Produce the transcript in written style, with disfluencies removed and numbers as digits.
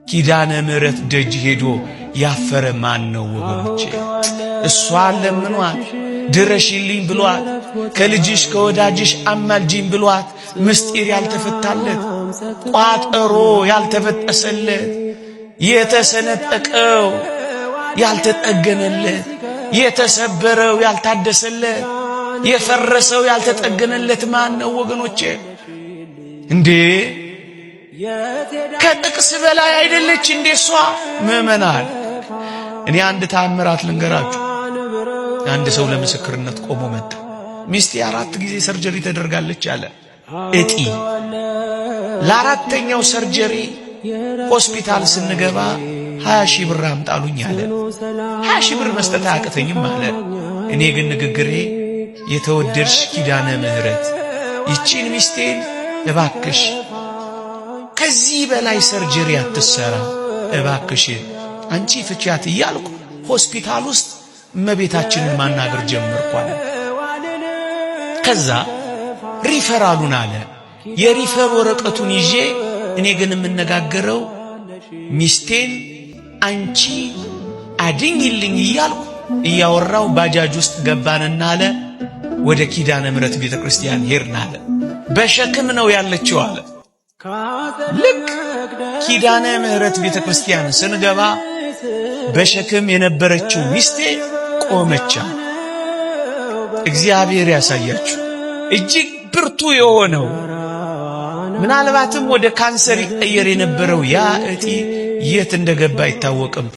ኪዳነ ምሕረት ደጅ ሄዶ ያፈረ ማን ነው ወገኖቼ? እሷን ለምኗት ድረሽልኝ ብሏት ከልጅሽ ከወዳጅሽ አማልጂኝ ብሏት ምስጢር ያልተፈታለት ቋጠሮ ያልተበጠሰለት የተሰነጠቀው ያልተጠገነለት የተሰበረው ያልታደሰለት የፈረሰው ያልተጠገነለት ማን ነው ወገኖቼ? እንዴ ከጥቅስ በላይ አይደለች እንዴ እሷ? ምእመናን እኔ አንድ ተአምራት ልንገራችሁ። አንድ ሰው ለምስክርነት ቆሞ መጣ። ሚስቴ 4 ጊዜ ሰርጀሪ ተደርጋለች አለ። እጢ ለአራተኛው ሰርጀሪ ሆስፒታል ስንገባ 20 ሺህ ብር አምጣሉኝ አለ። 20 ሺህ ብር መስጠት አያቅተኝም አለ። እኔ ግን ንግግሬ የተወደድሽ ኪዳነ ምሕረት ይቺን ሚስቴን እባክሽ ከዚህ በላይ ሰርጀሪ አትሰራ እባክሽ አንቺ ፍቻት እያልኩ ሆስፒታል ውስጥ እመቤታችንን ማናገር ጀመርኳል። ከዛ ሪፈራሉን አለ የሪፈር ወረቀቱን ይዤ እኔ ግን የምነጋገረው ሚስቴን አንቺ አድኝልኝ እያልኩ እያወራው ባጃጅ ውስጥ ገባንና አለ ወደ ኪዳነ ምሕረት ቤተክርስቲያን ሄድን አለ። በሸክም ነው ያለችው አለ። ልክ ኪዳነ ምሕረት ቤተክርስቲያን ስንገባ በሸክም የነበረችው ሚስቴ ቆመች። እግዚአብሔር ያሳያችሁ እጅግ ብርቱ የሆነው ምናልባትም ወደ ካንሰር ይቀየር የነበረው ያ እጢ የት እንደገባ አይታወቅም።